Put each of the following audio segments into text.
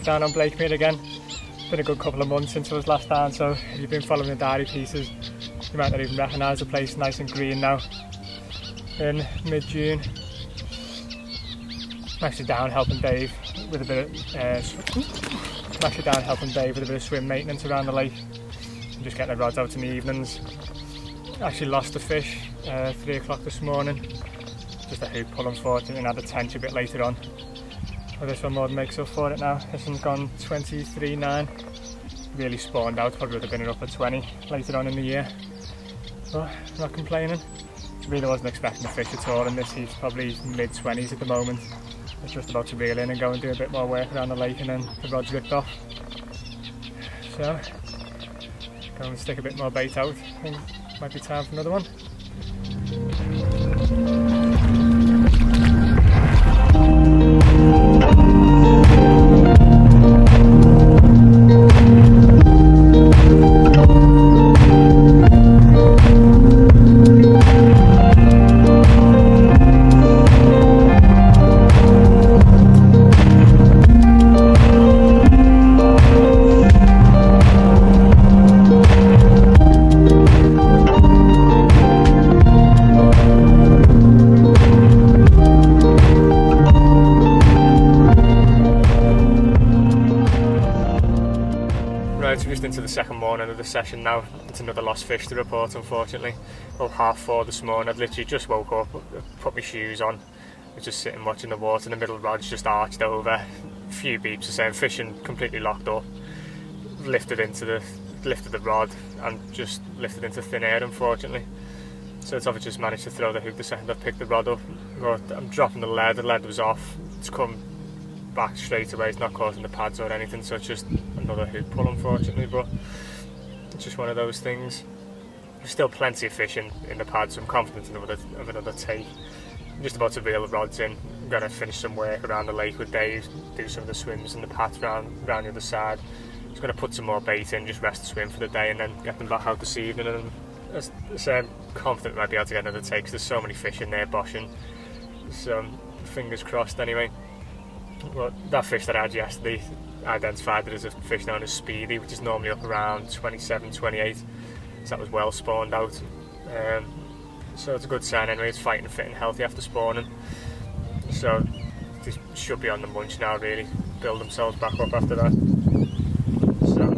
back down on Blakemere again. Been a good couple of months since I was last down, so if you've been following the diary pieces, you might not even recognise the place. Nice and green now in mid-June. I'm actually down helping Dave with a bit of swim maintenance around the lake. I'm just getting the rods out in the evenings. Actually lost the fish 3 o'clock this morning. Just a hook pull unfortunately, and had a tench a bit later on. But this one more than makes up for it now. This one's gone 23.9. Really spawned out, probably would have been an upper 20 later on in the year. But I'm not complaining. Really wasn't expecting to fish at all in this heat, probably mid-20s at the moment. I was just about to reel in and go and do a bit more work around the lake, and then the rod's ripped off. So, go and stick a bit more bait out. I think it might be time for another one. Into the second morning of the session now. It's another lost fish to report, unfortunately. About 4:30 this morning. I'd literally just woke up, put my shoes on, was just sitting watching the water, and the middle rod's just arched over. A few beeps the same, fishing completely locked up. Lifted the rod and just lifted into thin air, unfortunately. So it's obviously just managed to throw the hook the second I picked the rod up. But I'm dropping the lead was off. It's come back straight away, it's not causing the pads or anything, so it's just another hook pull unfortunately, but it's just one of those things. There's still plenty of fish in the pads, so I'm confident of another take. I'm just about to reel the rods in. I'm going to finish some work around the lake with Dave, do some of the swims in the path round the other side. Just going to put some more bait in, just rest the swim for the day, and then get them back out this evening. And as I say, I'm confident I might be able to get another take, because there's so many fish in there boshing, so fingers crossed anyway. Well, that fish that I had yesterday, I identified it as a fish known as Speedy, which is normally up around 27, 28, so that was well spawned out. So it's a good sign anyway, it's fighting fit and healthy after spawning. So they should be on the munch now really, build themselves back up after that. So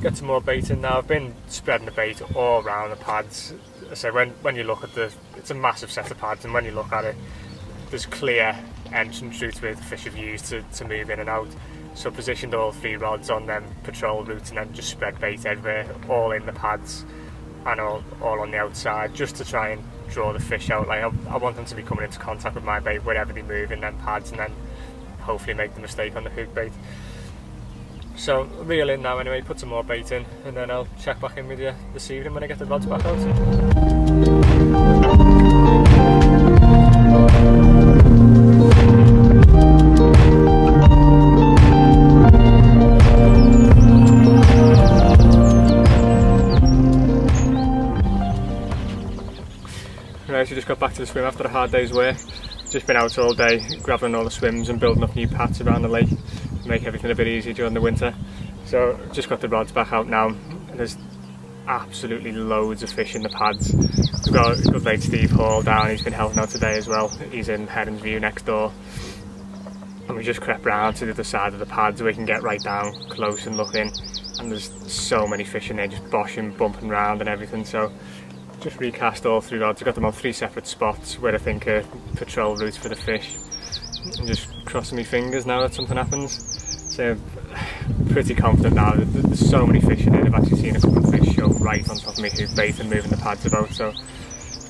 get some more bait in now. I've been spreading the bait all around the pads. So when you look at it's a massive set of pads, and when you look at it, there's clear entrance routes where the fish have used to move in and out. So positioned all 3 rods on them patrol routes, and then just spread bait everywhere, all in the pads and all on the outside, just to try and draw the fish out. Like I want them to be coming into contact with my bait wherever they move in them pads, and then hopefully make the mistake on the hook bait. So reel in now anyway, put some more bait in, and then I'll check back in with you this evening when I get the rods back out. Right, so just got back to the swim after a hard day's work. Just been out all day grabbing all the swims and building up new paths around the lake to make everything a bit easier during the winter. So just got the rods back out now. There's absolutely loads of fish in the pads. We've got a good mate Steve Hall down, he's been helping out today as well. He's in Heron's View next door. And we just crept round to the other side of the pads where we can get right down close and look in. And there's so many fish in there just boshing, bumping around and everything. So just recast all 3 rods. I've got them on 3 separate spots where I think are patrol routes for the fish. I'm just crossing my fingers now that something happens. So pretty confident now. There's so many fish in it. I've actually seen a couple of fish show right on top of me hook bait and moving the pads about. So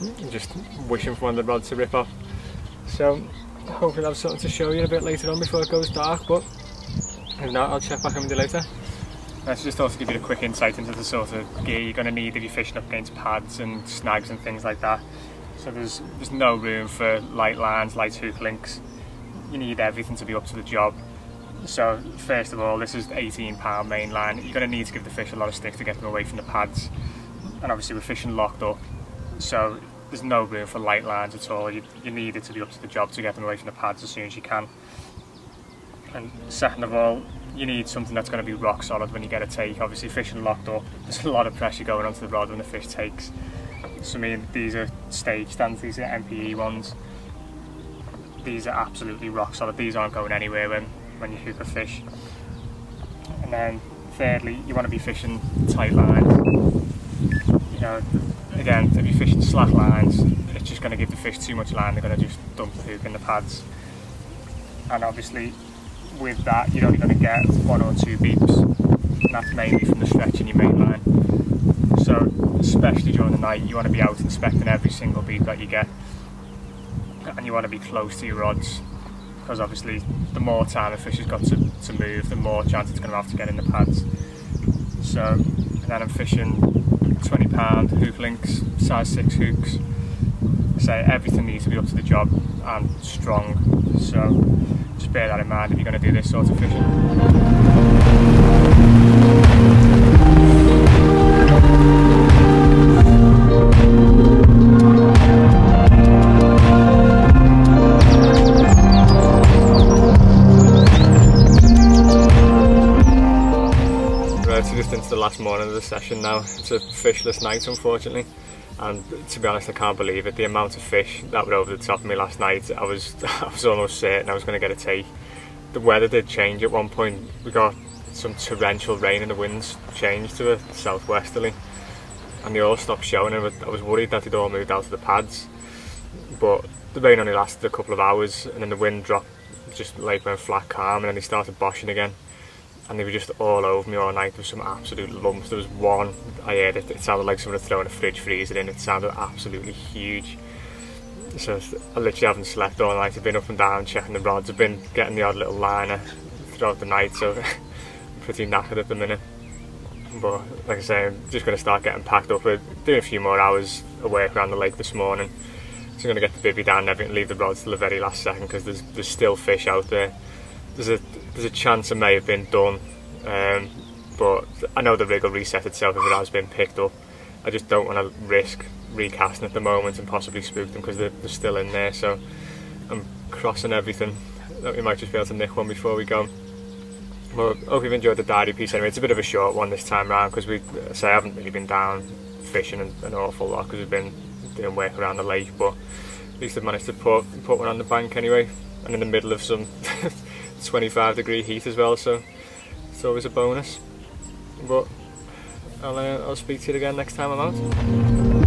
I'm just wishing for one of the rods to rip off. So hopefully I'll have something to show you a bit later on before it goes dark. But if not, I'll check back in with you later. Let's just also give you a quick insight into the sort of gear you're going to need if you're fishing up against pads and snags and things like that. So there's no room for light lines, light hook links. You need everything to be up to the job. So first of all, this is 18-pound main line. You're going to need to give the fish a lot of stick to get them away from the pads. And obviously we're fishing locked up, so there's no room for light lines at all. You need it to be up to the job to get them away from the pads as soon as you can. And second of all, you need something that's going to be rock solid when you get a take. Obviously fishing locked up, there's a lot of pressure going onto the rod when the fish takes. So I mean, these are stage stands, these are MPE ones. These are absolutely rock solid, these aren't going anywhere when you hook a fish. And then thirdly, you want to be fishing tight lines. You know, again, if you're fishing slack lines, it's just going to give the fish too much line, they're going to just dump the hook in the pads. And obviously with that you're only going to get 1 or 2 beeps, and that's mainly from the stretch in your main line. So especially during the night, you want to be out inspecting every single beep that you get, and you want to be close to your rods, because obviously the more time a fish has got to move, the more chance it's going to have to get in the pads. So, and then I'm fishing 20-pound hook links, size 6 hooks. So everything needs to be up to the job and strong, so just bear that in mind if you're going to do this sort of fishing. So just into the last morning of the session now. It's a fishless night, unfortunately, and to be honest I can't believe it, the amount of fish that were over the top of me last night. I was almost certain I was going to get a take. The weather did change at one point, we got some torrential rain and the winds changed to a southwesterly, and they all stopped showing, and I was worried that they'd all moved out of the pads, but the rain only lasted a couple of hours, and then the wind dropped, just the lake went flat calm, and then they started boshing again. And they were just all over me all night. There was some absolute lumps. There was one, I heard it, it sounded like someone had thrown a fridge freezer in. It sounded absolutely huge. So I literally haven't slept all night. I've been up and down checking the rods. I've been getting the odd little liner throughout the night, so I'm pretty knackered at the minute. But like I say, I'm just going to start getting packed up. We're doing a few more hours of work around the lake this morning. So I'm going to get the bivvy down and everything, leave the rods till the very last second, because there's still fish out there. There's a chance it may have been done, but I know the rig will reset itself if it has been picked up. I just don't want to risk recasting at the moment and possibly spook them, because they're still in there. So I'm crossing everything that we might just be able to nick one before we go. Well, I hope you've enjoyed the diary piece anyway. It's a bit of a short one this time around, because I haven't really been down fishing an awful lot, because we've been doing work around the lake, but at least I've managed to put one on the bank anyway, and in the middle of some 25-degree heat as well, so it's always a bonus. But I'll speak to you again next time I'm out.